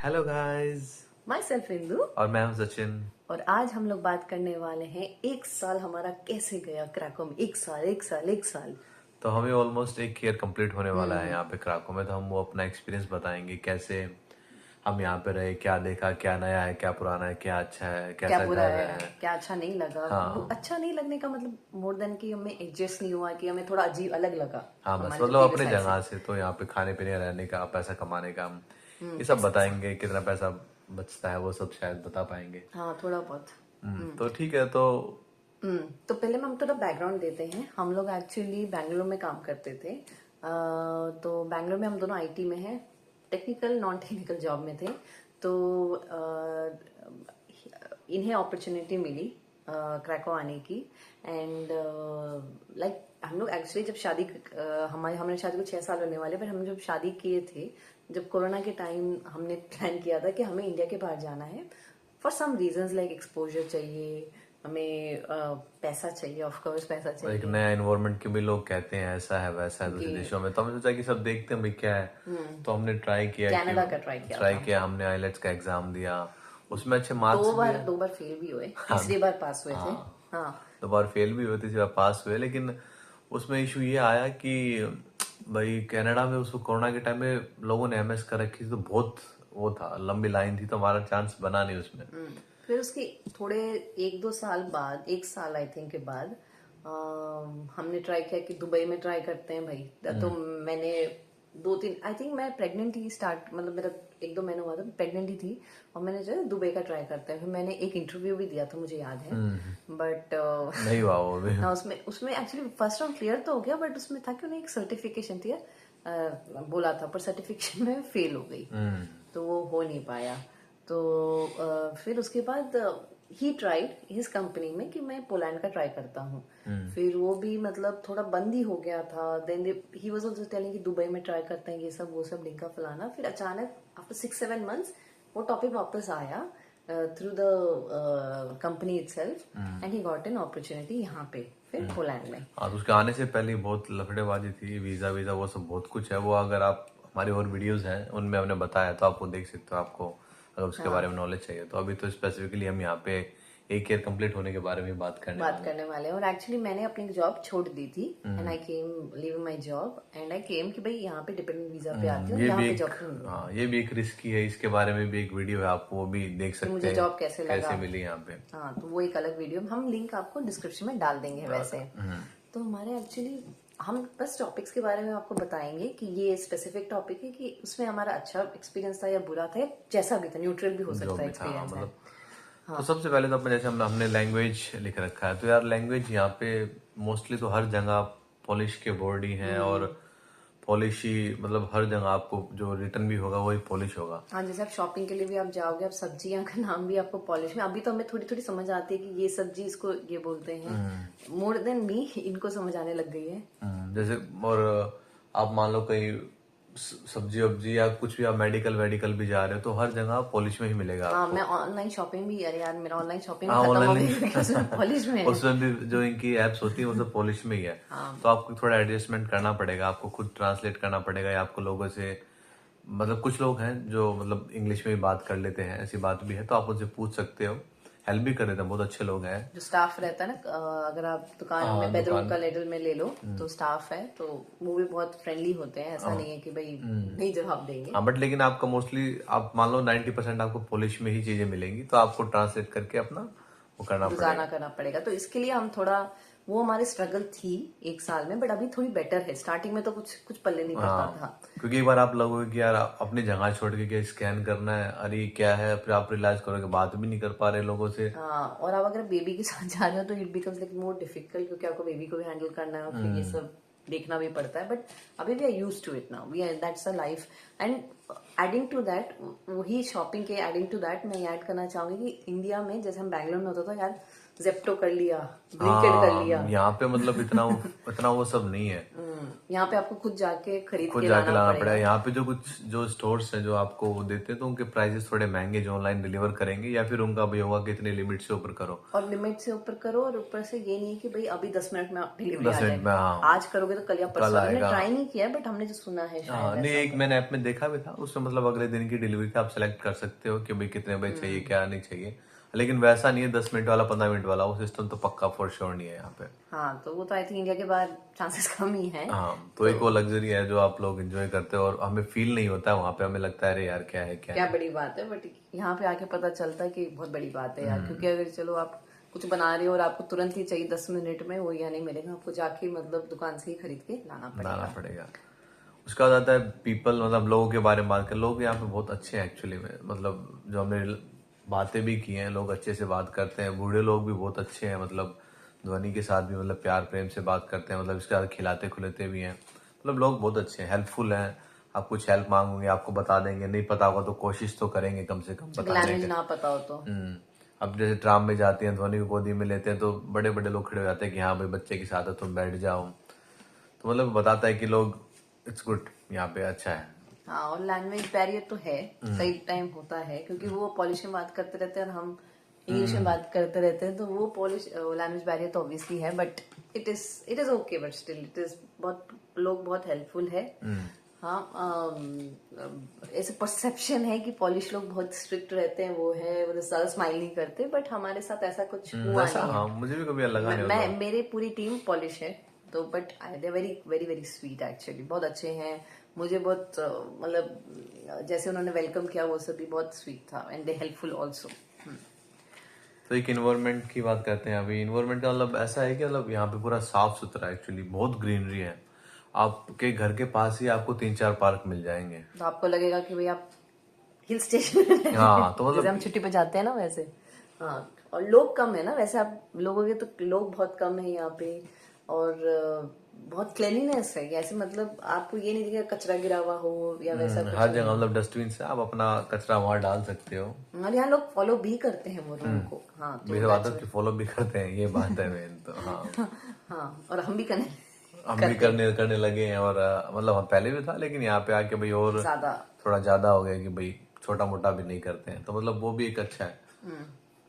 Hello guys. My self Indu. और मैं हूं सचिन। और आज हम लोग बात करने वाले हैं एक साल हमारा कैसे गया क्रैको में। एक साल। तो हमें ऑलमोस्ट एक ईयर कंप्लीट होने वाला है यहाँ पे क्राको में। तो हम वो अपना एक्सपीरियंस बताएंगे, कैसे हम यहाँ पे रहे, क्या देखा, क्या नया है, क्या पुराना है, क्या अच्छा है, क्या कैसा बुरा घर है, है। क्या अच्छा नहीं लगा। हाँ अच्छा नहीं लगने का मतलब मोर देन कि हमें एडजस्ट नहीं हुआ, कि हमें थोड़ा अजीब अलग लगा हाँ, बस हमारे जो मतलब प्रीवियस अपने लाइफ से। जगह से। तो यहाँ पे खाने पीने रहने का, पैसा कमाने का, हम ये सब कैसा। बताएंगे। कितना पैसा बचता है वो सब शायद बता पाएंगे। हाँ, थोड़ा बहुत। तो ठीक है। तो तो पहले हम थोड़ा बैकग्राउंड देते हैं। हम लोग एक्चुअली बैंगलोर में काम करते थे। तो बैंगलोर में हम दोनों आईटी में हैं, टेक्निकल नॉन टेक्निकल जॉब में थे। तो इन्हें अपॉर्चुनिटी मिली क्रैको आने की। एंड लाइक हम लोग एक्चुअली जब शादी हमारे शादी को 6 साल होने वाले, पर हम जब शादी किए थे, जब कोरोना के टाइम हमने प्लान किया था कि हमें इंडिया के बाहर जाना है for some reasons, like exposure चाहिए हमें, पैसा चाहिए, ऑफ कोर्स पैसा और एक चाहिए। नया एनवायरनमेंट के भी लोग कहते हैं ऐसा है वैसा है दूसरे कि देशों में। तो हमने सोचा कि सब देखते हैं भाई क्या है। तो हमने ट्राई किया कि कनाडा का ट्राई किया था। हमने आईलेट्स का एग्जाम दिया। उसमें अच्छे मार्क्स दो भी बार है। दो बार फेल भी हुए, हाँ, तीसरी बार पास हुए थे। हाँ, हाँ। 2 बार फेल भी हुए थे, 3 बार पास हुए। लेकिन उसमें इशू ये आया कि भाई कनाडा में उस कोरोना के टाइम में लोगों ने एमएस कर रखी थी। तो बहुत वो था, लंबी लाइन थी, तो हमारा चांस बना नहीं उसमें। फिर उसके थोड़े 1-2 साल बाद, 1 साल आई थिंक के बाद, हमने ट्राई किया कि दुबई में ट्राई करते हैं भाई। तो मैंने 2-3, आई थिंक मैं प्रेग्नेंट थी, स्टार्ट मतलब मेरा 1-2 महीने हुआ था, प्रेग्नेंट ही थी। और मैंने जो है दुबई का ट्राई करते हैं। फिर मैंने एक इंटरव्यू भी दिया था, मुझे याद है। बट नहीं हुआ वो भी। हाँ, उसमें उसमें एक्चुअली फर्स्ट राउंड क्लियर तो हो गया, बट उसमें था कि उन्हें एक सर्टिफिकेशन थी, बोला था, पर सर्टिफिकेशन में फेल हो गई। तो वो हो नहीं पाया। तो फिर उसके बाद ही ट्राइड हिज कंपनी में कि मैं पोलैंड का ट्राई करता हूँ। फिर वो भी मतलब थोड़ा बंद ही हो गया था। Then he was also telling कि दुबई में ट्राई करते हैं, ये सब वो सब डिंका फलाना। फिर अचानक आफ्टर 6-7 मंथ्स वो टॉपिक वापस आया through the company itself, and he got an opportunity यहाँ पे, फिर पोलैंड में। हाँ, तो उसके आने से पहले ही बहुत लफड़ेबाजी थी, वीजा वीजा वो सब बहुत कुछ है। वो अगर आप हमारी और वीडियोस हैं उनमें हमने बताया, तो आप वो देख सकते हो। आपको अगर उसके बारे में नॉलेज चाहिए तो। अभी तो स्पेसिफिकली हम यहाँ पे एक ईयर कंप्लीट होने के बारे में बात करने वाले हैं। करने वाले हैं। और एक्चुअली मैंने अपनी जॉब छोड़ दी थी, and I came leave my job, and I came कि भाई यहाँ पे डिपेंडेंट वीजा पे आती हूँ, ये यहाँ भी पे एक, जॉब हाँ, ये भी एक रिस्की है। इसके बारे में भी एक वीडियो है, आप वो भी देख कि सकते मुझे हैं, जॉब कैसे लगा। कैसे मिली यहाँ पे। हाँ, तो वो एक अलग वीडियो हम लिंक आपको डिस्क्रिप्शन में डाल देंगे वैसे। तो हमारे एक्चुअली हम बस टॉपिक्स के बारे में आपको बताएंगे कि ये स्पेसिफिक टॉपिक है, कि उसमें हमारा अच्छा एक्सपीरियंस था या बुरा था, या जैसा भी था, न्यूट्रल भी हो जो सकता है भी था, एक्सपीरियंस है। मतलब तो सबसे पहले तो अपने जैसे हमने लैंग्वेज लिख रखा है। तो यार लैंग्वेज यहाँ पे मोस्टली तो हर जगह पॉलिश के बोर्ड ही हैं। और पॉलिश ही मतलब हर जगह आपको जो रिटर्न भी होगा वही पॉलिश होगा। हाँ, जैसे आप शॉपिंग के लिए भी आप जाओगे, आप सब्जियां का नाम भी आपको पॉलिश में, अभी तो हमें थोड़ी थोड़ी समझ आती है कि ये सब्जी इसको ये बोलते हैं। मोर देन मी इनको समझ आने लग गई है। जैसे और आप मान लो कहीं सब्जी वब्जी या कुछ भी, आप मेडिकल वेडिकल भी जा रहे हो तो हर जगह पॉलिश में ही मिलेगा हाँ, आपको। मैं ऑनलाइन शॉपिंग भी, अरे यार मेरा ऑनलाइन शॉपिंग भी हाँ, खत्म हो ऑनलाइन गई क्योंकि उसमें पॉलिश में है। उसमें भी जो इनकी एप्स होती है वो सब पॉलिश में ही है। तो आपको थोड़ा एडजस्टमेंट करना पड़ेगा, आपको खुद ट्रांसलेट करना पड़ेगा, या आपको लोगों से, मतलब कुछ लोग हैं जो मतलब इंग्लिश में भी बात कर लेते हैं, ऐसी बात भी है। तो आप उनसे पूछ सकते हो, हेल्प भी कर देते हैं, बहुत अच्छे लोग हैं। जो स्टाफ रहता है ना, अगर आप दुकान में बेदरोम का लेडल में ले लो, तो स्टाफ है, तो वो भी बहुत फ्रेंडली होते हैं। ऐसा नहीं है कि भाई नहीं जवाब देंगे। हाँ, बट लेकिन आपका मोस्टली आप मान लो 90% आपको पॉलिश में ही चीजें मिलेंगी। तो आपको ट्रांसलेट करके अपना वो करना गुजारना पड़ेगा। करना पड़ेगा। तो इसके लिए हम थोड़ा, वो हमारी स्ट्रगल थी 1 साल में, बट अभी थोड़ी बेटर है। स्टार्टिंग में तो कुछ कुछ पल्ले नहीं पड़ता था। क्योंकि एक बार आप लगोगे कि यार अपनी जगह छोड़ के क्या स्कैन करना है, अरे ये क्या है, फिर आप रियलाइज करोगे बात भी नहीं कर पा रहे लोगों से। हाँ, और अब अगर बेबी के साथ जा रहे हो तो it becomes like more difficult, क्योंकि आपको बेबी को भी हैंडल करना है और फिर ये सब देखना भी पड़ता है। बट अभी we are used to it now, we are, that's a life. And adding to that, वही शॉपिंग के एडिंग टू दैट मैं ऐड करना चाहूंगी कि इंडिया में जैसे हम बैंगलोर में होता था यार, जेप्टो कर लिया, ब्लिंकिट कर लिया। हाँ, यहाँ पे मतलब इतना वो सब नहीं है। यहाँ पे आपको खुद जाके खरीद खुद के जाके लाना लाना पड़ेगा। पड़ेगा। यहाँ पे जो कुछ जो स्टोर्स हैं जो आपको वो देते हैं तो उनके प्राइसेस थोड़े महंगे जो ऑनलाइन डिलीवर करेंगे, या फिर उनका भी होगा कि इतने लिमिट से ऊपर करो। और लिमिट से ऊपर करो, और ऊपर से ये नहीं है कि भाई अभी 10 मिनट में आप डिलीवरी 10 आ मिनट में, जाएगी, हाँ, आज करोगे तो कल या कल परसों। हमने आएगा। ट्राई नहीं किया, बट हमने जो सुना है हाँ, शायद नहीं, ऐसा एक मैंने ऐप में देखा भी था, उसमें मतलब अगले दिन की डिलीवरी का आप सेलेक्ट कर सकते हो कि भाई कितने बजे चाहिए, क्या नहीं चाहिए। लेकिन वैसा नहीं है 10 मिनट वाला, 15 मिनट वाला, वो सिस्टम तो पक्का फॉर श्योर नहीं है यहाँ पे। हाँ, तो वो तो आई थिंक इंडिया के बाद चांसेस कम ही है। हाँ, तो एक वो लग्जरी है जो आप लोग एंजॉय करते हो और हमें फील नहीं होता है वहाँ पे, हमें लगता है अरे यार क्या है क्या क्या है। बड़ी बात है, बट यहाँ पे आके पता चलता है कि बहुत बड़ी बात है यार। क्योंकि अगर चलो आप कुछ बना रहे हो और आपको तुरंत ही चाहिए 10 मिनट में, वो यहाँ नहीं मिलेगा, आपको जाके मतलब दुकान से ही खरीद के लाना लाना पड़ेगा। पड़ेगा। उसका बाद आता है पीपल, मतलब लोगों के बारे में बात करें, लोग यहाँ पे बहुत अच्छे हैं एक्चुअली में, मतलब जो हमने बातें भी की हैं, लोग अच्छे से बात करते हैं, बूढ़े लोग भी बहुत अच्छे हैं, मतलब ध्वनि के साथ भी मतलब प्यार प्रेम से बात करते हैं, मतलब इसके बाद खिलाते खुलाते भी हैं, मतलब लोग बहुत अच्छे हैं, हेल्पफुल हैं। आप कुछ हेल्प मांगोगे आपको बता देंगे, नहीं पता होगा तो कोशिश तो करेंगे कम से कम बताने लैंग्वेज के। ना पता हो तो। अब जैसे ट्राम में जाती हैं, ध्वनि को गोदी में लेते हैं तो बड़े बड़े लोग खड़े हो जाते हैं कि हाँ भाई बच्चे के साथ है तुम बैठ जाओ, तो मतलब बताता है कि लोग इट्स गुड, यहाँ पे अच्छा है। हाँ, और लैंग्वेज बैरियर तो है, कई टाइम होता है, क्योंकि वो पॉलिश में बात करते रहते हैं और हम इंग्लिश में बात करते रहते हैं, तो वो पॉलिश लैंग्वेज बैरियर तो ऑब्वियसली है, but it is okay, but still it is बहुत, लोग बहुत हेल्पफुल है। हाँ, ऐसे परसेप्शन है कि पॉलिश लोग बहुत स्ट्रिक्ट रहते हैं, वो है मतलब ज्यादा स्माइल नहीं करते, बट हमारे साथ ऐसा कुछ हुआ वैसा नहीं है। हाँ, मुझे भी कभी लगा नहीं मैं होगा। मेरी पूरी टीम पॉलिश है, तो but they very very very sweet actually, बहुत अच्छे हैं। मुझे बहुत मतलब जैसे उन्होंने वेलकम किया वो सब भी बहुत स्वीट था, एंड दे हेल्पफुल आल्सो। तो एक इन्वायरमेंट की बात करते हैं, अभी इन्वायरमेंट का मतलब ऐसा है कि मतलब यहाँ पे पूरा साफ सुथरा है एक्चुअली, बहुत ग्रीनरी है, आपके घर के पास ही आपको 3-4 पार्क मिल जाएंगे। तो आपको लगेगा कि भाई आप हिल स्टेशन में हाँ, तो जैसे हम मतलब छुट्टी पे जाते हैं ना वैसे। हाँ, और लोग कम है ना वैसे, आप लोगों के तो लोग बहुत कम है यहाँ पे, और बहुत क्लीनिनेस है, ऐसे मतलब आपको ये नहीं दिखेगा कचरा गिरा हुआ हो या वैसा कुछ हर जगह नहीं। मतलब डस्टबिन से आप अपना कचरा वहां डाल सकते हो। और यहाँ लोग फॉलो भी करते हैं वो रूल को। हाँ, तो मेरे बात that's है कि फॉलो भी करते हैं, ये बात है मेन तो। हाँ, हाँ, और हम भी करने हम भी करने करने लगे हैं, और मतलब हम पहले भी था लेकिन यहाँ पे आके भाई और ज्यादा। थोड़ा ज्यादा हो गया कि भाई छोटा मोटा भी नहीं करते हैं, तो मतलब वो भी एक अच्छा है।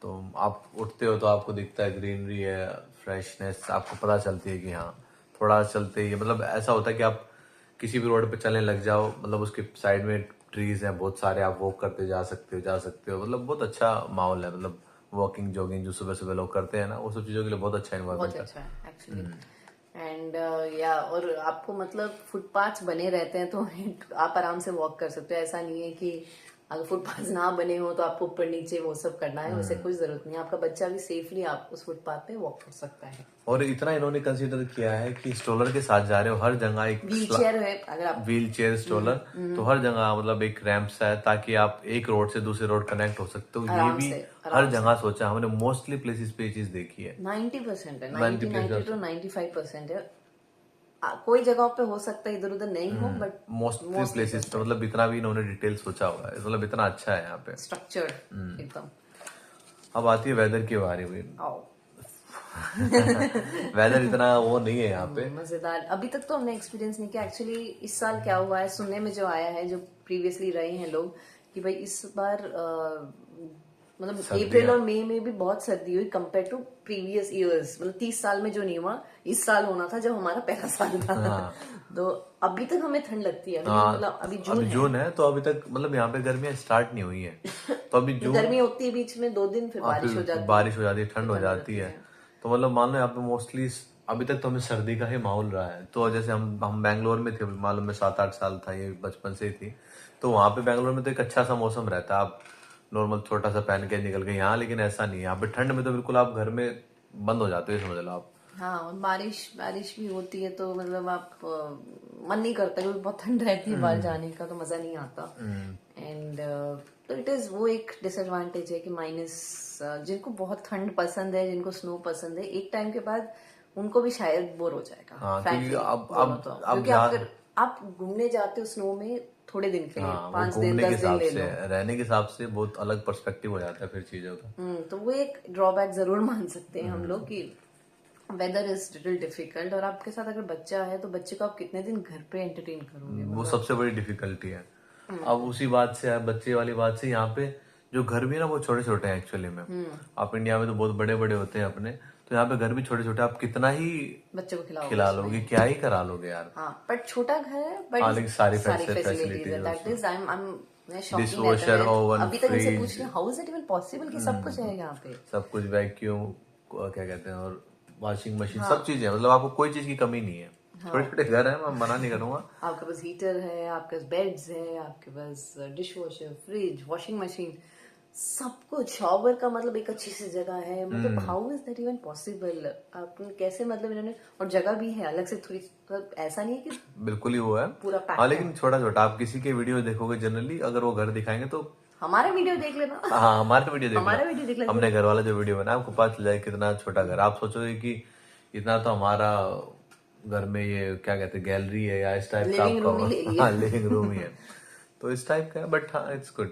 तो आप उठते हो तो आपको दिखता है ग्रीनरी है, फ्रेशनेस आपको पता चलती है कि हाँ, थोड़ा चलते ही मतलब ऐसा होता है कि आप किसी भी रोड पे चलने लग जाओ, मतलब उसके साइड में ट्रीज हैं बहुत सारे, आप वॉक करते जा सकते हो, मतलब बहुत अच्छा माहौल है, मतलब वॉकिंग जॉगिंग जो सुबह सुबह लोग करते हैं ना, वो सब चीजों के लिए बहुत अच्छा बहुत इन्वायरमेंट है। अच्छा है एक्चुअली। एंड या और आपको मतलब फुटपाथ बने रहते हैं, तो आप आराम से वॉक कर सकते हो। ऐसा नहीं है कि अगर फुटपाथ ना बने हो तो आपको ऊपर नीचे वो सब करना है, वैसे कोई जरूरत नहीं है। आपका बच्चा भी सेफली आप उस फुटपाथ पे वॉक कर सकता है। और इतना इन्होंने कंसीडर किया है कि स्ट्रोलर के साथ जा रहे हो, हर जगह एक व्हील चेयर है अगर आप। व्हील चेयर स्ट्रोलर, तो हर जगह मतलब एक रैंप सा है ताकि आप एक रोड से दूसरे रोड कनेक्ट हो सकते हो। ये आराम भी से हर जगह सोचा, हमने मोस्टली प्लेसेस पे ये चीज देखी है। 90% है, 90 90 to 95% है। कोई जगह पे हो सकता है इधर उधर नहीं हो, बट मोस्टली प्लेसेस पे, मतलब इतना भी इन्होंने डिटेल सोचा हुआ है, मतलब इतना अच्छा है यहाँ पे। स्ट्रक्चर्ड एकदम। अब आती है वेदर की बारी हुई। आओ। वेदर इतना वो नहीं है यहाँ पे। मजेदार अभी तक तो हमने एक्सपीरियंस नहीं किया एक्चुअली। इस साल क्या हुआ है सुनने में जो आया है, जो प्रीवियसली रहे हैं लोग, कि भाई इस बार मतलब अप्रैल और मई में भी बहुत सर्दी हुई कंपेयर टू प्रीवियस इयर्स। मतलब 30 साल में जो नहीं हुआ इस साल होना था, जब हमारा पहला साल था। तो अभी तक हमें ठंड लगती है। मतलब अभी जून है तो अभी तक मतलब यहाँ पे गर्मियाँ स्टार्ट नहीं हुई है, तो अभी जून गर्मी होती है बीच में 2 दिन, फिर बारिश हो जाती है, बारिश हो जाती है, ठंड हो जाती है। तो मतलब मान लो यहाँ पे मोस्टली अभी तक तो हमें सर्दी का ही माहौल रहा है। तो जैसे हम बैंगलोर में थे, मालूम में 7-8 साल था, ये बचपन से ही थी, तो वहाँ पे बैंगलोर में तो एक अच्छा सा मौसम रहता है, आप नॉर्मल छोटा सा पहन के निकल गए। यहाँ लेकिन ऐसा नहीं है, यहाँ पे ठंड में तो बिल्कुल आप घर में बंद हो जाते हो, समझ लो आप। हाँ, और बारिश भी होती है तो मतलब आप मन नहीं करता, क्योंकि बहुत ठंड रहती है, बाहर जाने का तो मजा नहीं आता। एंड तो इट इज वो एक डिसएडवांटेज है कि माइनस जिनको बहुत ठंड पसंद है, जिनको स्नो पसंद है, एक टाइम के बाद उनको भी शायद बोर हो जाएगा। हाँ, frankly, बोलो तो। क्योंकि अगर आप घूमने जाते हो स्नो में थोड़े दिन के लिए, 5 दिन 10 दिन ले लो, रहने के हिसाब से बहुत अलग पर्सपेक्टिव हो जाता है फिर चीजों का। तो वो एक ड्रॉबैक जरूर मान सकते हैं हम लोग कि वेदर इज लिटिल डिफिकल्ट, और आपके साथ अगर बच्चा है तो बच्चे को आप कितने दिन घर पे एंटरटेन करोगे? वो सबसे बड़ी डिफिकल्टी है। अब उसी बात से है, बच्चे वाली बात से, यहाँ पे जो घर भी है ना वो छोटे छोटे हैं एक्चुअली में। आप इंडिया में तो बहुत बड़े बड़े होते हैं अपने, तो यहाँ पे घर भी छोटे छोटे, आप कितना ही बच्चे को खिलाओगे खिला लोगे, क्या ही करा लोगे यार। हाँ, बट छोटा घर है, हाँ, बट लेकिन सारी फैसिलिटीज फैसिलिटीज है, दैट इज मैं शॉकिंग डिशवॉशर, ओवन, अभी तक इनसे पूछ फ्रिज, रही हूँ how is it even possible कि सब कुछ है यहाँ पे। सब कुछ, वैक्यूम, क्या कहते हैं, और वॉशिंग मशीन, सब चीजें, मतलब आपको कोई चीज की कमी नहीं है। छोटे छोटे घर है, मैं मना नहीं करूंगा। आपके पास हीटर है, आपके पास बेड्स है, आपके पास dishwasher, fridge, washing machine, सब कुछ, शॉवर का मतलब एक अच्छी सी जगह है। मतलब how is that even possible? आपने कैसे, मतलब इन्होंने, और जगह भी है अलग से थोड़ी, मतलब ऐसा नहीं है कि बिल्कुल ही वो है पूरा पैक हाँ, है। लेकिन छोटा छोटा आप किसी के वीडियो देखोगे जनरली, अगर वो घर दिखाएंगे तो हमारा वीडियो देख लेना। हाँ, हमारे वीडियो देख हमारा लो, वीडियो देख लेना। हमने घर वाला जो वीडियो बनाया आपको पता चल जाए कितना छोटा घर। आप सोचोगे कि इतना तो हमारा घर में ये क्या कहते हैं गैलरी है या इस टाइप का लिविंग रूम ही ले आपका, लिया। हाँ लिविंग रूम ही है, तो इस टाइप का है, बट हाँ इट्स गुड।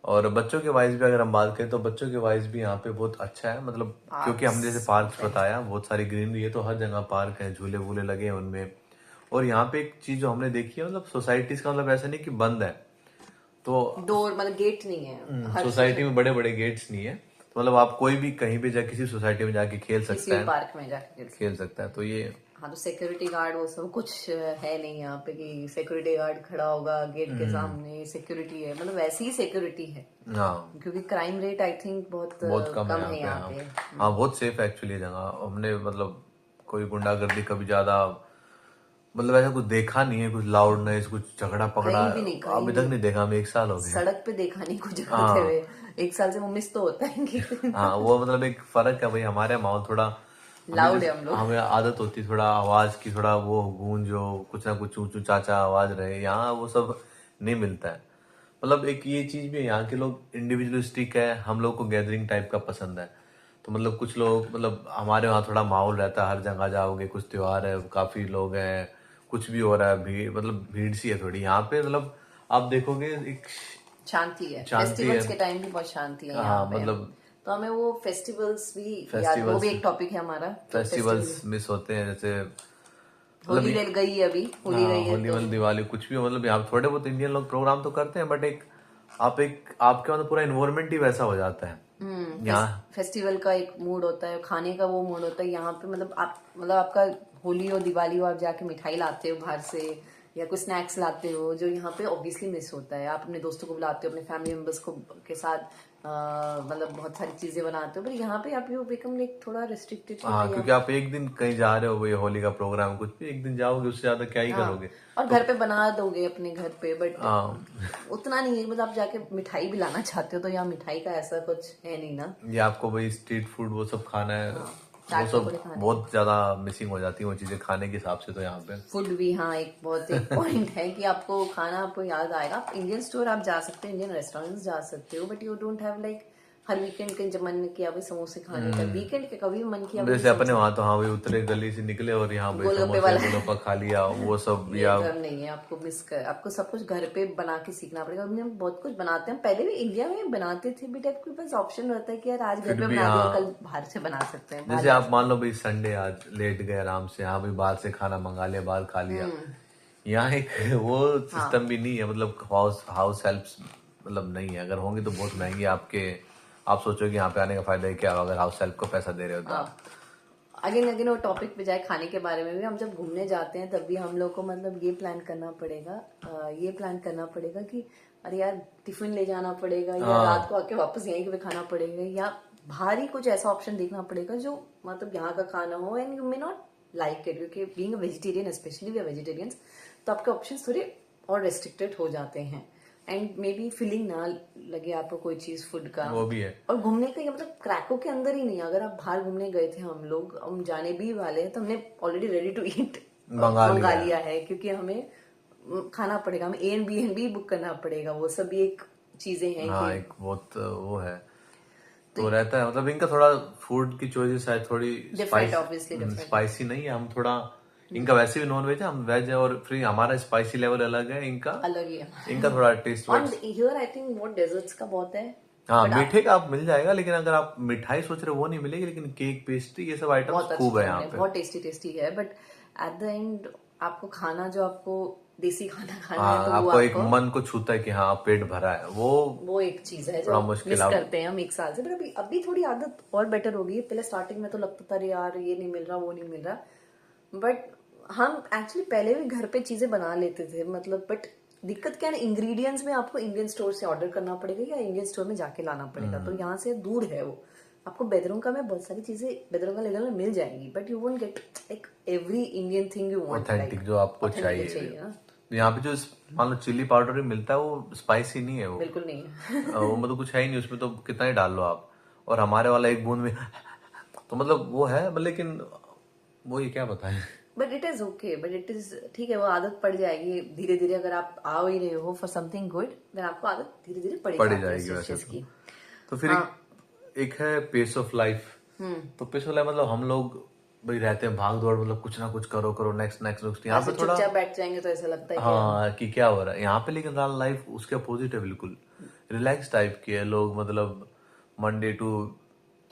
और बच्चों के वाइज भी अगर हम बात करें तो बच्चों के वाइज भी यहाँ पे बहुत अच्छा है, मतलब क्योंकि हमने जैसे पार्क बताया, बहुत सारी ग्रीनरी है, तो हर जगह पार्क है, झूले वूले लगे हैं उनमें। और यहाँ पे एक चीज जो हमने देखी है, मतलब सोसाइटीज का मतलब ऐसा नहीं कि बंद है, तो डोर मतलब गेट नहीं है हर सोसाइटी में बड़े बड़े गेट्स नहीं है, तो मतलब आप कोई भी कहीं भी जा किसी सोसाइटी में जाके खेल किसी सकता भी है, पार्क में जाके खेल सकते खेल सकता है, तो ये हैं। हाँ, तो सिक्योरिटी गार्ड वो सब कुछ है नहीं यहाँ पे कि सिक्योरिटी गार्ड खड़ा होगा गेट के सामने, सिक्योरिटी है, मतलब वैसी ही सिक्योरिटी है, हाँ क्योंकि क्राइम रेट आई थिंक बहुत बहुत कम कम है है यहाँ यहाँ पे। पे। हाँ हाँ, बहुत सेफ है एक्चुअली जगह। हमने मतलब कोई गुंडागर्दी कभी ज्यादा, मतलब ऐसा कुछ देखा नहीं है, कुछ लाउड नॉइज, कुछ झगड़ा पकड़ा कहीं भी नहीं, कहीं अभी तक नहीं देखा, हमें 1 साल हो गए। सड़क पे देखा नहीं कुछ करते हुए। एक साल से वो मिस तो होता है कि हाँ वो मतलब एक फर्क है भाई, हमारे यहाँ माहौल थोड़ा लाउड है हम लोग। हमें आदत होती है थोड़ा आवाज की, थोड़ा वो गूंज हो, कुछ ना कुछ ऊंचू चाचा आवाज रहे, यहाँ वो सब नहीं मिलता है। मतलब एक ये चीज भी है, यहाँ के लोग इंडिविजुअलिस्टिक है, हम लोग को गैदरिंग टाइप का पसंद है। तो मतलब कुछ लोग, मतलब हमारे वहाँ थोड़ा माहौल रहता है, हर जगह जाओगे कुछ त्योहार है, काफी लोग हैं, कुछ भी हो रहा है, भीड़, मतलब भीड़ सी है थोड़ी यहाँ पे, मतलब आप देखोगे एक शांति है, शांति फेस्टिवल्स है। के टाइम भी बहुत शांति है यहाँ हाँ पे। मतलब तो हमें वो फेस्टिवल्स भी याद, वो फेस्टिवल्स भी एक टॉपिक है हमारा। तो फेस्टिवल्स मिस होते हैं, जैसे होली ले गई है, अभी होली हाँ गई है होली तो वाली दिवाली कुछ भी, मतलब यहाँ थोड़े बहुत इंडियन लोग प्रोग्राम तो करते हैं, बट एक आपके मतलब पूरा इन्वायरमेंट ही वैसा हो जाता है यहाँ। फेस्टिवल का एक मूड होता है, खाने का वो मूड होता है यहाँ पे। मतलब आपका होली और दिवाली हो, आप जाके मिठाई लाते हो बाहर से या कुछ स्नैक्स लाते हो, जो यहाँ पे ऑब्वियसली मिस होता है। आप अपने दोस्तों को बुलाते हो, अपने फैमिली मेंबर्स को के साथ मतलब बहुत सारी चीजें बनाते हो, पर यहाँ पे आप यू बिकम लाइक थोड़ा रिस्ट्रिक्टेड। हाँ क्योंकि आप एक दिन कहीं जा रहे हो, वही होली का प्रोग्राम कुछ भी, एक दिन जाओगे, उससे ज्यादा क्या ही करोगे। और घर पे बना दोगे अपने घर पे, बट हाँ उतना नहीं है। मतलब आप जाके मिठाई भी लाना चाहते हो तो यहाँ मिठाई का ऐसा कुछ है नहीं ना। ये आपको भाई स्ट्रीट फूड वो सब खाना है, वो चाट सब पकौड़े खाने, बहुत ज्यादा मिसिंग हो जाती है वो चीजें खाने के हिसाब से, तो यहाँ पे फूड भी हाँ एक बहुत एक पॉइंट है कि आपको खाना आपको याद आएगा। आप इंडियन स्टोर आप जा सकते हो, इंडियन रेस्टोरेंट्स जा सकते हो, but you don't have like her weekend कहीं जब मन किया भाई समोसे खाने का, वीकेंड के कभी मन किया जैसे अपने वहां तो हाँ भाई उतरे गली से निकले और यहाँ पे गोलगप्पे समोसे वाला गोलगप्पा खा लिया, वो सब ये या घर नहीं है। आपको आपको सब कुछ घर पे बना के सीखना पड़ेगा। हम बहुत कुछ बनाते हैं, पहले भी इंडिया में बनाते थे, बट आपके पास ऑप्शन रहता है कि यार आज घर पे बना दिया, कल बाहर से बना सकते हैं। जैसे आप मान लो भाई संडे आज लेट गए आराम से, हाँ भाई बाहर से खाना मंगा लिया, बाहर खा लिया। यहाँ एक वो सिस्टम भी नहीं है, मतलब हाउस हेल्प्स मतलब नहीं है, अगर होंगे तो बहुत महंगी आपके। आप सोचो कि यहाँ पे आने का फायदा है क्या अगर हाउस हेल्प को पैसा दे रहे हो तो आप। अगेन अगेन वो टॉपिक पे जाए, खाने के बारे में भी। हम जब घूमने जाते हैं तब भी हम लोग को मतलब ये प्लान करना पड़ेगा कि अरे यार टिफिन ले जाना पड़ेगा, या रात को आके वापस यहीं पे खाना पड़ेगा, या बाहर ही कुछ ऐसा ऑप्शन देखना पड़ेगा जो मतलब यहाँ का खाना हो, and you may not like it, क्योंकि being a vegetarian, specially we are vegetarians, तो आपके ऑप्शन थोड़े और रेस्ट्रिक्टेड हो जाते हैं, एंड मे बी फीलिंग ना लगे आपको कोई चीज फूड का। वो भी है। और घूमने का ये मतलब क्रैकों के अंदर ही नहीं, अगर आप बाहर घूमने गए थे, हम जाने भी वाले हैं, तो हमने ऑलरेडी रेडी टू ईट मंगा लिया है, क्योंकि हमें खाना पड़ेगा, हमें Airbnb बुक करना पड़ेगा, वो सब भी एक चीजें हैं हाँ एक बहुत वो है, तो रहता है, मतलब इनका थोड़ा फूड की चॉइसेस है थोड़ी स्पाइसी नहीं है, हम थोड़ा इनका वैसे भी नॉन वेज है, हम वेज है, और फिर हमारा स्पाइसी लेवल अलग है, इनका अलग ही है। इनका थोड़ा टेस्ट और हियर आई थिंक वो डेजर्ट्स का बहुत है, हाँ, मीठे का आप मिल जाएगा, लेकिन अगर आप मिठाई सोच रहे हो वो नहीं मिलेगी, लेकिन केक, पेस्ट्री, ये सब आइटम्स बहुत अच्छी खूब है चल यहाँ रही है, पे। बहुत टेस्टी टेस्टी है, बट एट द एंड आपको खाना जो आपको देसी खाना खाना है हाँ, तो वो आपको एक आपको, मन को छूता है कि हाँ पेट भरा है, वो एक चीज है जो थोड़ा मुश्किल मिस आप। करते हैं हम एक साल से। पर अभी अभी थोड़ी आदत और बेटर हो गई है। पहले स्टार्टिंग में तो लगता था अरे यार ये नहीं मिल रहा वो नहीं मिल रहा, बट हम एक्चुअली पहले भी घर पे चीजें बना लेते थे, मतलब बट दिक्कत क्या है, इंग्रेडिएंट्स में आपको इंडियन स्टोर से ऑर्डर करना पड़ेगा या इंडियन स्टोर में जाके लाना पड़ेगा, तो यहाँ से दूर है वो। आपको बेदरोंका में बहुत सारी चीजें बेदरोंका लेवल में मिल जाएंगी, but you won't get like every Indian thing you want, like authentic जो आपको ऑथेंटिक चाहिए। चाहिए ना। यहाँ पे जो मान लो चिल्ली पाउडर भी मिलता है, वो स्पाइसी नहीं है वो। बिल्कुल नहीं है। वो मतलब कुछ है ही नहीं उसमें, तो कितना ही डाल लो आप। और हमारे वाला एक बूंद में तो मतलब वो है, लेकिन वो ये क्या बताएं। But it is okay, but it is ठीक है, वो आदत पड़ जाएगी धीरे धीरे। अगर आप आ ही रहे हो फॉर समथिंग गुड, देन आपको आदत धीरे धीरे पड़ पड़ ही जाती है जाएगी उस वैसे चीज की। तो फिर हाँ। एक है पेस ऑफ लाइफ। तो पेस ऑफ लाइफ मतलब हम लोग भाई रहते हैं भाग दौड़, मतलब कुछ ना कुछ करो करो, नेक्स्ट नेक्स्ट नेक्स्ट। यहाँ ऐसे पे थोड़ा चुपचाप बैठ जाएंगे तो ऐसा लगता है कि हम, हाँ कि क्या हो रहा है यहाँ पे, लेकिन लाइफ उसके अपोजिट है बिल्कुल। रिलैक्स टाइप की है लोग, मतलब मंडे टू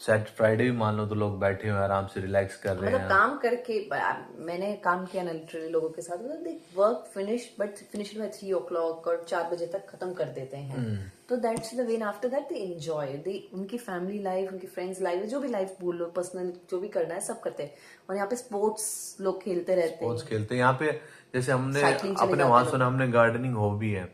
सैट फ्राइडे भी मान लो तो लोग बैठे हुए हैं आराम से रिलैक्स कर रहे मतलब हैं। काम करके, मैंने काम किया ना लिटरली लोगों के साथ, मतलब they work finish, but finish by 3 o'clock और 4 बजे तक खत्म कर देते हैं। तो that's the way, after that they enjoy, they उनकी फैमिली लाइफ, उनकी फ्रेंड्स लाइफ, जो भी लाइफ बोल लो, पर्सनल जो भी करना है सब करते हैं। और यहाँ पे स्पोर्ट्स लोग खेलते रहते स्पोर्ट्स हैं, खेलते हैं यहाँ पे। जैसे हमने साइकिलिंग चले अपने जाते वहां हैं सुना, लोग। हमने गार्डनिंग हॉबी है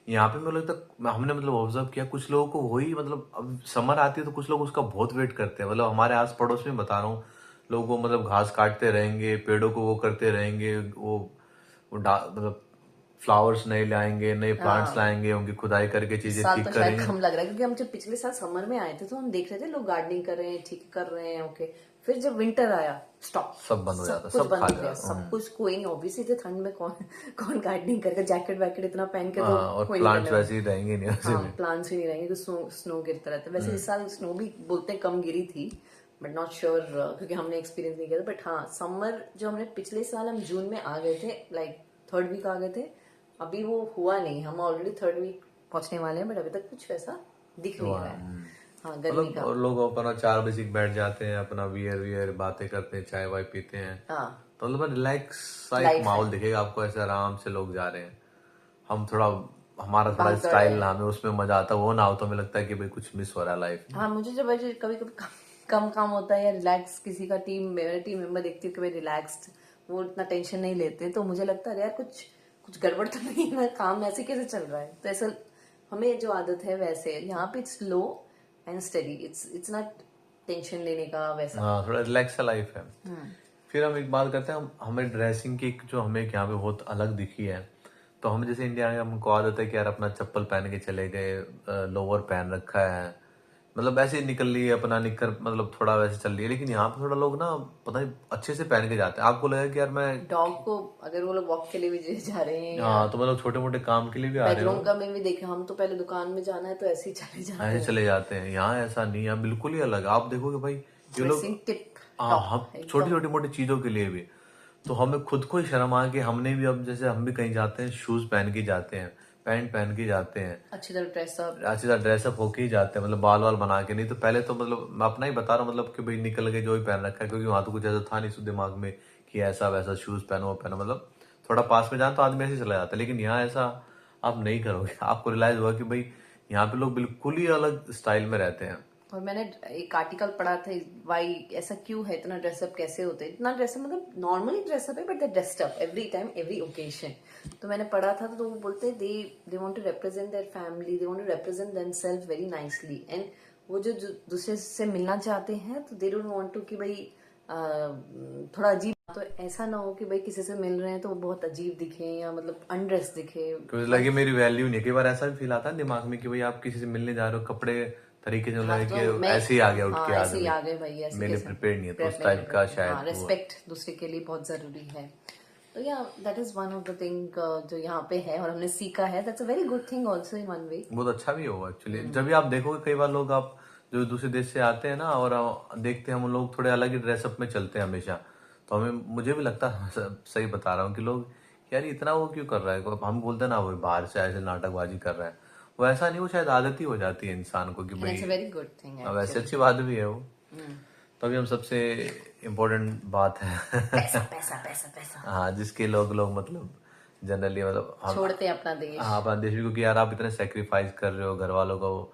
यहाँ पे। मुझे लगता है हमने मतलब ऑब्जर्व किया कुछ लोगों को वही, मतलब अब समर आती है तो कुछ लोग उसका बहुत वेट करते हैं। मतलब हमारे आस पड़ोस में बता रहा हूँ, लोगों को मतलब घास काटते रहेंगे, पेड़ों को वो करते रहेंगे, मतलब फ्लावर्स नए लाएंगे, नए प्लांट्स हाँ, लाएंगे, उनकी खुदाई करके इस चीजें साल ठीक तो शायद करेंगे। कम लग रहा है, क्योंकि हम जब पिछले साल समर में आए थे तो हम देख रहे थे लोग गार्डनिंग कर रहे हैं, ठीक कर रहे हैं, ओके। फिर जब विंटर आया, स्टॉप, सब बंद हो सब जाता, कुछ सब बंद खा हो गया, जाता। सब कुछ। कोई नहीं, ऑब्वियसली थे ठंड में कौन कौन गार्डनिंग करेगा, जैकेट वैकेट इतना पहन के तो हाँ, और कोई नहीं प्लांट्स करने वाला। वैसे ही रहेंगे नहीं वैसे हाँ, भी। प्लांट्स भी नहीं रहेंगे तो स्नो गिरता रहता है। वैसे इस साल स्नो भी बोलते हैं कम गिरी थी, बट नॉट श्योर, क्योंकि हमने एक्सपीरियंस नहीं किया था। बट हाँ, समर जो हमने पिछले साल हम जून में आ गए थे, लाइक 3rd वीक आ गए थे, अभी वो हुआ नहीं। हम ऑलरेडी 3rd वीक पहुंचने वाले हैं, बट अभी तक कुछ वैसा दिख नहीं रहा है। हाँ, गर्मी मतलब का। और लोग अपना 4 बजे बैठ जाते हैं, अपना बियर वियर बातें करते हैं, चाय वाय पीते हैं। हाँ, तो मतलब रिलैक्स सा एक लाइफ है, माहौल दिखेगा आपको, ऐसे आराम से लोग जा रहे हैं। हम थोड़ा, हमारा थोड़ा भागदौड़ स्टाइल है। ना, हमें उसमें मजा आता, वो ना हो तो हमें लगता है कि भाई कुछ मिस हो रहा है लाइफ में। हाँ, मुझे जब ऐसे कभी कभी कम काम होता है या रिलैक्स, किसी का मेरा टीम मेंबर देखती हूँ कि भाई रिलैक्स्ड, वो इतना टेंशन नहीं लेते, तो मुझे लगता है यार कुछ कुछ गड़बड़ तो नहीं है ना, काम ऐसे कैसे चल रहा है। तो ऐसा हमें जो आदत है वैसे यहाँ पे it's low and study, it's not tension लेने का वैसा। हाँ, थोड़ा रिलैक्स सा लाइफ है। फिर हम एक बात करते हैं, हमें ड्रेसिंग की जो हमें यहाँ पे बहुत अलग दिखी है। तो हम जैसे इंडिया में हमको आदत है कि यार अपना चप्पल पहन के चले गए, लोअर पहन रखा है, मतलब ऐसे ही निकल ली अपना निकर, मतलब थोड़ा वैसे चल रही है। लेकिन यहाँ पे थोड़ा लोग ना पता नहीं अच्छे से पहन के जाते हैं, आपको लगेगा कि यार मैं। डॉग को अगर वो लोग वॉक के लिए भी जा रहे हैं या हाँ, तो मतलब छोटे मोटे काम के लिए भी आ रहे हो, बेडरूम का में भी देखे, हम तो पहले दुकान में जाना है तो ऐसे ही चले जाते ऐसे हैं। चले जाते हैं। यहाँ ऐसा नहीं है, बिल्कुल ही अलग। आप देखोगे भाई ये लोग, ड्रेसिंग टिप हाँ, टॉप हम छोटी एकदम। छोटी मोटी चीजों के लिए भी, तो हमें खुद को ही शर्म आ के हमने भी, अब जैसे हम भी कहीं जाते हैं शूज पहन के जाते हैं, पैंट पहन के जाते हैं, अच्छी तरह ड्रेसअप। अच्छी तरह ड्रेसअप होके ही जाते हैं, मतलब बाल वाल बना के। नहीं तो पहले तो मतलब मैं अपना ही बता रहा हूँ, मतलब कि भाई निकल के जो ही पहन रखा है, क्योंकि वहां तो कुछ ऐसा था नहीं सु दिमाग में कि ऐसा वैसा शूज पहनो वो पहनो, मतलब थोड़ा पास में जाए तो आदमी ऐसे ही चला जाता है। लेकिन यहाँ ऐसा आप नहीं करोगे। आपको रियलाइज हुआ कि भाई यहाँ पे लोग बिल्कुल ही अलग स्टाइल में रहते हैं। और मैंने एक आर्टिकल पढ़ा था, वाई ऐसा क्यों है, इतना ड्रेसअप कैसे होते हैं, इतना ड्रेसअप, मतलब नॉर्मली ड्रेसअप है but they dressed up every time every occasion. तो मैंने पढ़ा था तो वो बोलते हैं they want to represent their family, they want to represent themself very nicely, and वो जो दूसरे से मिलना चाहते हैं तो दे डोंट वांट टू कि भाई थोड़ा अजीब, तो ऐसा ना हो कि भाई किसी से मिल रहे हैं तो वो बहुत अजीब दिखे या मतलब अनड्रेस दिखे। क्योंकि लगे मेरी वैल्यू नहीं है। कई बार ऐसा भी फील आता है दिमाग में कि भाई आप किसी से मिलने जा रहे हो, कपड़े तरीके से हाँ, लगे तो कि मैं, ऐसे ही आ गया उठ हाँ के ऐसे ही आदमी, आ गए भाई, ऐसे मेरे कैसे प्रिपेयर नहीं है, तो उस prepare टाइप नहीं का रहते। हाँ, शायद वो। रेस्पेक्ट दूसरे के लिए बहुत जरूरी है। तो या that is one of the thing जो यहाँ पे है और हमने सीखा है, that's a very good thing also in one way. बहुत अच्छा भी होगा एक्चुअली। जब भी आप देखोगे कई बार लोग आप जो दूसरे देश से आते हैं ना, और देखते हैं हम लोग थोड़े अलग ही ड्रेसअप में चलते हैं हमेशा, तो हमें, मुझे भी लगता है सही बता रहा हूँ कि लोग यार इतना वो क्यों कर रहा है। हम बोलते हैं ना वो बाहर से ऐसे नाटकबाजी कर रहा है, वो ऐसा नहीं, वो शायद आदत ही हो जाती है इंसान को कि And भाई it's a very good thing वैसे actually. अच्छी बात भी है वो। तो अभी हम सबसे इम्पोर्टेंट बात है पैसा पैसा पैसा पैसा हाँ, जिसके लोग मतलब जनरली मतलब हम छोड़ते हैं अपना देश। हाँ अपना देश भी, क्योंकि यार आप इतने सेक्रीफाइस कर रहे हो, घर वालों को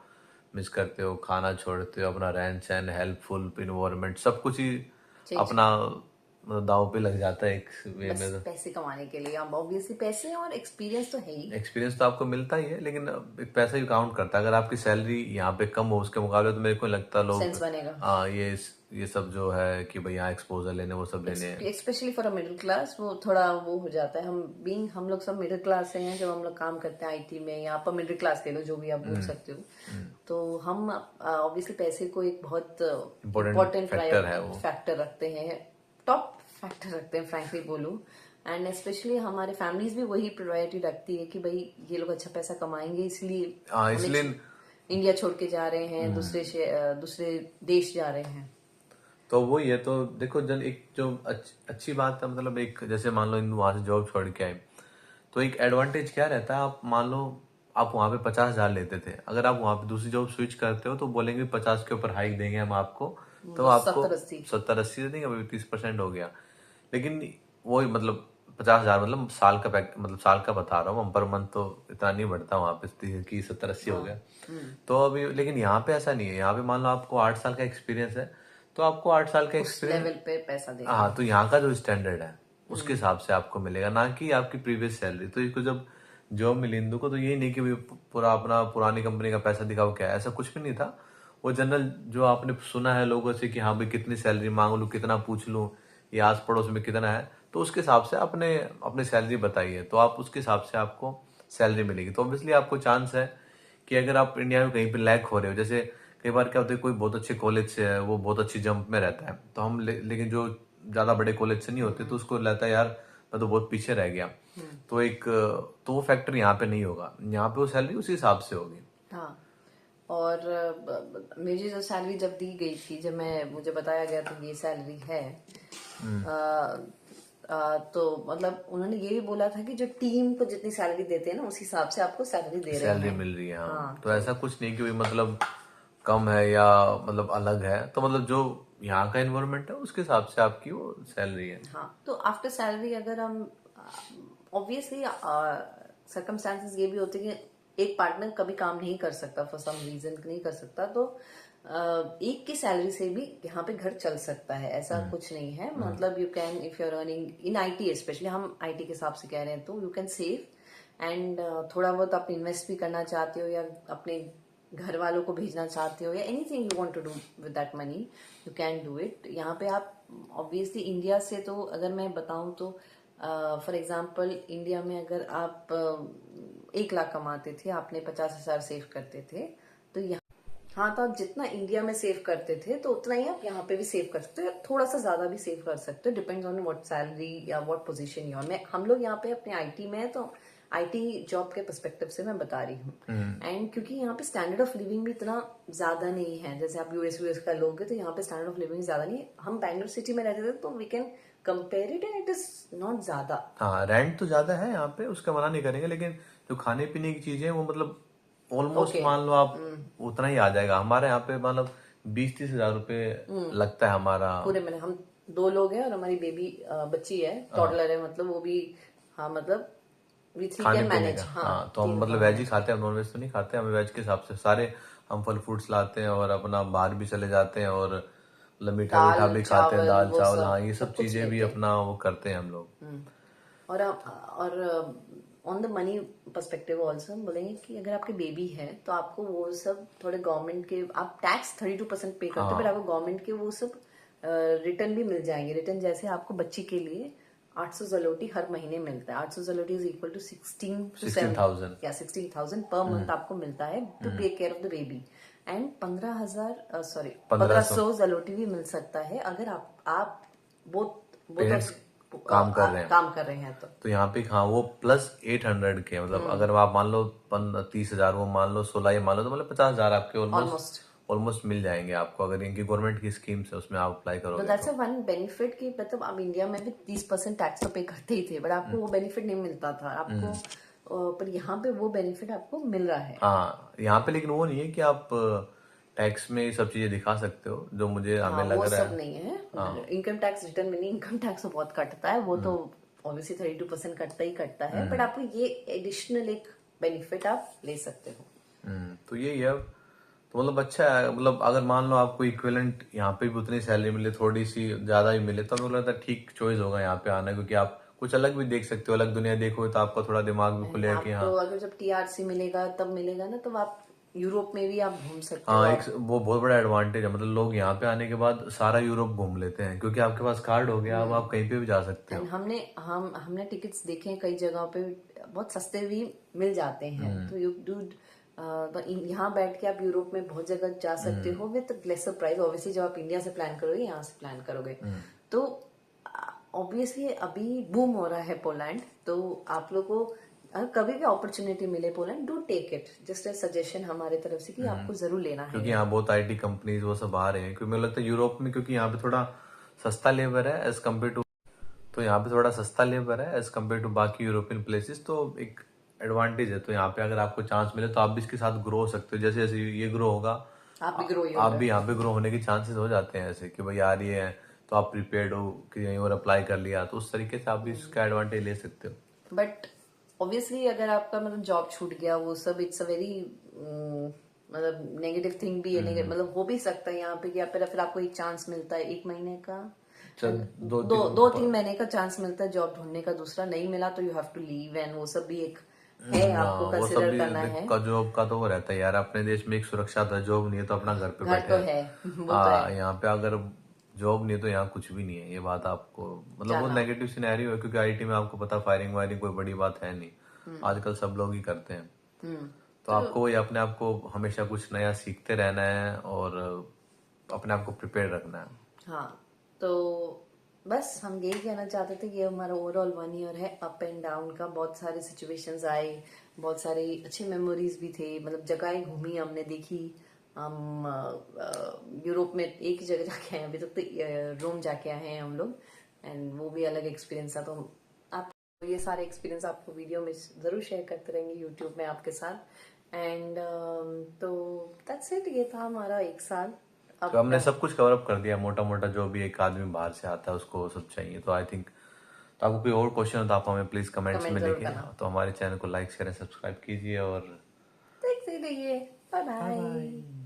मिस करते हो, खाना छोड़ते हो, अपना रहन सहन, हेल्पफुल इन्वायरमेंट, सब कुछ ही चेंज अपना मतलब दाव पे लग जाता है एक वे बस में। तो पैसे कमाने के लिए, अब ऑब्वियसली पैसे और एक्सपीरियंस तो है ही। एक्सपीरियंस तो आपको मिलता ही है, लेकिन एक पैसा भी काउंट करता है। अगर आपकी सैलरी यहाँ पे कम हो उसके मुकाबले, तो मेरे को लगता लोग सेंस बनेगा। हाँ ये सब जो है कि भाई यहाँ एक्सपोजर लेने वो सब लेने हैं। Specially for a middle class वो थोड़ा वो हो जाता है। हम लोग सब मिडिल क्लास से हैं, जब हम लोग काम करते हैं आईटी में, या अपर मिडिल क्लास ले लो, जो भी आप बोल सकते हो। तो हम ऑब्वियसली पैसे को एक बहुत इम्पोर्टेंट फैक्टर है वो। फैक्टर रखते हैं, टॉप फैक्टर रखते हैं फ्रैंकली बोलूं। एंड स्पेशली हमारे फैमिलीज भी वही प्रायोरिटी रखती है कि भाई ये लोग अच्छा पैसा कमाएंगे, इसलिए हाँ इसलिए इंडिया छोड़ के जा रहे हैं, दूसरे देश जा रहे हैं। तो वही है। तो देखो जन एक जो अच्छी बात है, मतलब एक जैसे मान लो इन वहां से जॉब छोड़ के आए, तो एक एडवांटेज क्या रहता है, आप मान लो आप वहां पे 50,000 लेते थे, अगर आप वहां पे दूसरी जॉब स्विच करते हो तो बोलेंगे 50 के ऊपर हाइक देंगे हम आपको, तो आपको 70-80 देंगे, अभी 30% हो गया। लेकिन वही मतलब 50,000 मतलब साल का मतलब साल का बता रहा हूँ, हम पर मंथ तो इतना नहीं बढ़ता वहां पे कि 70-80 हो गया। तो अभी लेकिन यहाँ पे ऐसा नहीं है। यहाँ पे मान लो आपको 8 साल का एक्सपीरियंस है, तो आपको 8 साल का एक्सपीरियंस लेवल पे पैसा देगा। हाँ, तो यहाँ का जो स्टैंडर्ड है उसके हिसाब से आपको मिलेगा, ना कि आपकी प्रीवियस सैलरी। तो इसको जब जॉब मिली इंदु को, तो यही नहीं कि पूरा अपना पुरानी कंपनी का पैसा दिखाओ, क्या ऐसा कुछ भी नहीं था। वो जनरल जो आपने सुना है लोगों से कि हाँ भाई कितनी सैलरी मांग लूँ, कितना पूछ लूँ, ये आस पड़ोस में कितना है, तो उसके हिसाब से आपने अपनी सैलरी बताई है, तो आप उसके हिसाब से आपको सैलरी मिलेगी। तो ऑब्वियसली आपको चांस है कि अगर आप इंडिया में कहीं पे लैग हो रहे हो, जैसे कई बार क्या होता है कोई बहुत अच्छे कॉलेज से है, वो बहुत अच्छी जंप में रहता है, तो हम लेकिन जो ज्यादा बड़े कॉलेज से नहीं होते, तो उसको लगता है यार मैं तो बहुत पीछे रह गया। तो एक तो वो फैक्टर यहाँ पे नहीं होगा, यहाँ पे वो सैलरी उसी हिसाब से होगी। हाँ, और मेरी जो सैलरी जब दी गई थी, जब मुझे बताया गया था ये सैलरी है, तो मतलब उन्होंने ये भी बोला था कि जो टीम को जितनी सैलरी देते हैं ना, उस हिसाब से आपको सैलरी दे रहे हैं। सैलरी मिल रही है हाँ। तो ऐसा कुछ नहीं कि भाई मतलब कम है या मतलब अलग है, तो मतलब जो यहाँ का एनवायरनमेंट है उसके हिसाब से आपकी वो सैलरी है। हाँ, तो आफ्टर सैलरी अगर हम ऑब्वियसली सर्कमस्टांसेस ये भी होते हैं कि एक पार्टनर कभी काम नहीं कर सकता, फॉर सम रीजन नहीं कर सकता, तो एक की सैलरी से भी यहाँ पे घर चल सकता है, ऐसा कुछ नहीं है। मतलब you can, if you are earning in IT, specially हम आईटी के हिसाब से कह रहे हैं, तो यू कैन सेव एंड थोड़ा बहुत आप इन्वेस्ट भी करना चाहते हो, या अपने घर वालों को भेजना चाहते हो, या anything you want to do with that money, you can do it. यहाँ पे आप ऑब्वियसली इंडिया से, तो अगर मैं बताऊं तो फॉर एग्जाम्पल इंडिया में अगर आप 1 लाख कमाते थे, आपने 50,000 सेव करते थे, तो यहाँ हाँ, तो आप जितना इंडिया में सेव करते थे तो उतना ही आप यहाँ पे भी सेव कर सकते हो, थोड़ा सा ज्यादा भी सेव कर सकते हो, डिपेंड्स ऑन व्हाट सैलरी या व्हाट पोजीशन यू आर। हम लोग यहाँ पे अपने आईटी में है, तो आईटी जॉब के पर्सपेक्टिव से मैं बता रही हूँ। एंड क्योंकि यहाँ पे स्टैंडर्ड ऑफ लिविंग भी इतना ज्यादा नहीं है, जैसे आप यूएस का लोग हैं, तो यहाँ पे स्टैंडर्ड ऑफ लिविंग ज्यादा नहीं है। हम बैंगलोर सिटी में रहते थे, तो we can compare it, and it is not ज्यादा। हाँ रेंट तो ज्यादा है यहाँ पे, उसका मना नहीं करेंगे, लेकिन जो खाने पीने की चीजें वो मतलब ऑलमोस्ट मान लो आप उतना ही आ जाएगा। हमारे यहाँ पे मतलब 20-30 हजार रुपए लगता है हमारा पूरे महीने। हम 2 लोग हैं और हमारी बेबी बच्ची है, टॉडलर है, मतलब वो भी, हाँ मतलब वी थ्री खाने कैन पीने मैनेज। का। हाँ, हाँ तो हम मतलब वेज ही खाते हैं, हम नॉन वेज तो नहीं खाते, हमें वेज के हिसाब से सारे हम फल फ्रूट्स लाते हैं, और अपना बाहर भी चले जाते हैं, और मतलब मीठा मीठा भी खाते हैं, दाल चावल, हाँ ये सब चीजें भी अपना वो करते हैं हम लोग। और on the money perspective also हम बोलेंगे कि अगर आपके बेबी है, तो आपको वो सब थोड़े गवर्नमेंट के, आप टैक्स 32% पे करते हो, बट आपको गवर्नमेंट के वो सब रिटर्न भी मिल जाएंगे। रिटर्न जैसे आपको बच्ची के लिए 800 जलोटी हर महीने मिलता है। 800 जलोटी इज इक्वल टू 16,000 या 16,000 पर मंथ आपको मिलता है to take care of the baby. And 1500 zloty भी मिल सकता है अगर आप पेरेंट्स काम कर रहे हैं तो यहाँ पे हाँ वो प्लस 800 के मतलब अगर आप मान लो 30,000, वो मान लो 16, ये मान लो, तो मतलब 50,000 आपके ऑलमोस्ट मिल जाएंगे आपको, अगर इनकी गवर्नमेंट की स्कीम है उसमें आप अप्लाई करोगे। दैट्स अ वन बेनिफिट कि मतलब आप इंडिया में भी 30% टैक्स तो पे करते ही थे, बट आपको वो बेनिफिट नहीं मिलता था। आपको पर यहाँ पे वो बेनिफिट आपको मिल रहा है। हाँ, यहाँ पे लेकिन वो नहीं है कि आप टैक्स में ये सब चीजें दिखा सकते हो, जो मुझे हमें हाँ, लग वो रहा सब है। नहीं है। इनकम टैक्स रिटर्न में नहीं, इनकम टैक्स तो बहुत कटता है, वो तो ऑब्वियसली 32% कटता ही कटता है, बट आपको ये एडिशनल एक बेनिफिट आप ले सकते हो। तो यही है। तो मतलब अच्छा है, मतलब अगर मान लो आपको इक्विवेलेंट यहाँ पे भी उतनी सैलरी मिले, थोड़ी सी ज्यादा ही मिले, तो मुझे लगता है ठीक चॉइस होगा यहाँ पे आना, क्योंकि आप कुछ अलग भी देख सकते हो, अलग दुनिया देखोगे तो आपका थोड़ा दिमाग भी खुलेगा कि आपको हाँ। अगर जब टीआरसी मिलेगा तब मिलेगा ना, तब आप यूरोप में भी आप घूम सकते हो। हाँ, एक वो बहुत बड़ा एडवांटेज है, मतलब लोग यहाँ पे आने के बाद सारा यूरोप घूम लेते हैं, क्योंकि आपके पास कार्ड हो गया, अब आप कहीं पे भी जा सकते एंड हो। हमने टिकट्स देखे हैं कई जगहों पे, बहुत सस्ते भी मिल जाते हैं, तो यू डू यहाँ बैठ के आप यूरोप में बहुत जगह जा सकते हो विद लेसर प्राइस। ऑब्वियसली जब आप इंडिया से प्लान करोगे, यहाँ से प्लान करोगे, तो ऑब्वियसली अभी बूम हो रहा है पोलैंड, तो आप लोग को अगर कभी भी अपॉर्चुनिटी मिले Poland, do take it, just a suggestion हमारे तरफ से कि आपको जरूर लेना है। क्योंकि यहाँ बहुत आईटी कंपनीज वो सब आ रहे हैं, क्योंकि मुझे लगता है यूरोप में, क्योंकि यहाँ पे थोड़ा सस्ता लेबर है एज कम्पेयर टू, तो यहाँ पे थोड़ा सस्ता लेबर है एज कम्पेयर टू बाकी यूरोपियन प्लेसेस, तो एक एडवांटेज है। तो यहाँ पे अगर आपको चांस मिले तो आप भी इसके साथ ग्रो हो सकते हो, जैसे जैसे ये ग्रो होगा आप भी ग्रो ही हो आप रहे भी यहाँ पे ग्रो होने के चांसेस हो जाते हैं, ऐसे कि भाई यार ये है, तो आप प्रिपेयर्ड हो कि यहीं और अप्लाई कर लिया, तो उस तरीके से आप भी इसका एडवांटेज ले सकते हो। बट ऑब्वियसली अगर आपका मतलब जॉब छूट गया, वो सब इट्स अ वेरी मतलब नेगेटिव थिंग भी है, मतलब हो भी सकता है यहाँ पे कि फिर आपको एक चांस मिलता है, 1 महीने का, चल दो तीन महीने का चांस मिलता है जॉब ढूंढने का, दूसरा नहीं मिला तो you have to leave, and वो सब भी एक है, आपको वो सब कंसिडर भी करना है। का जॉब का तो वो रहता है यार, अपने देश में एक सुरक्षा था, जॉब नहीं है तो अपना घर पे घर बैठे तो हैं। है, वो तो हाँ, है, यहाँ पे अगर जॉब नहीं है तो यहाँ कुछ भी नहीं है, ये बात आपको, मतलब वो जाना। नेगेटिव सिनेरियो है, क्योंकि आईटी में आपको पता फायरिंग वायरिंग कोई बड़ी बात है नहीं, आजकल सब लोग ही करते हैं। तो आपको वही अपने आप को हमेशा कुछ नया सीखते रहना है और अपने आप को प्रिपेयर रखना है। हाँ, तो बस हम यही कहना चाहते थे कि हमारा ओवरऑल 1 ईयर है अप एंड डाउन का, बहुत सारे सिचुएशंस आए, बहुत सारी अच्छी मेमोरीज भी थे, मतलब जगहें घूमी हमने, देखी। हम यूरोप में एक ही जगह जाके आए, अभी तक तो रोम जाके आए हैं हम लोग, एंड वो भी अलग एक्सपीरियंस था। तो आप ये सारे एक्सपीरियंस आपको वीडियो में जरूर शेयर करते रहेंगे यूट्यूब में आपके साथ। एंड तो दैट्स इट, ये था हमारा 1 साल। तो हमने सब कुछ कवर अप कर दिया, मोटा मोटा जो भी एक आदमी बाहर से आता है उसको सब चाहिए, तो आई थिंक, तो आपको कोई और क्वेश्चन हो तो आप हमें प्लीज कमेंट्स कमेंट में जरूर लिखिए। करना, तो हमारे चैनल को लाइक शेयर सब्सक्राइब कीजिए और देखते रहिए। Bye bye bye. बाय।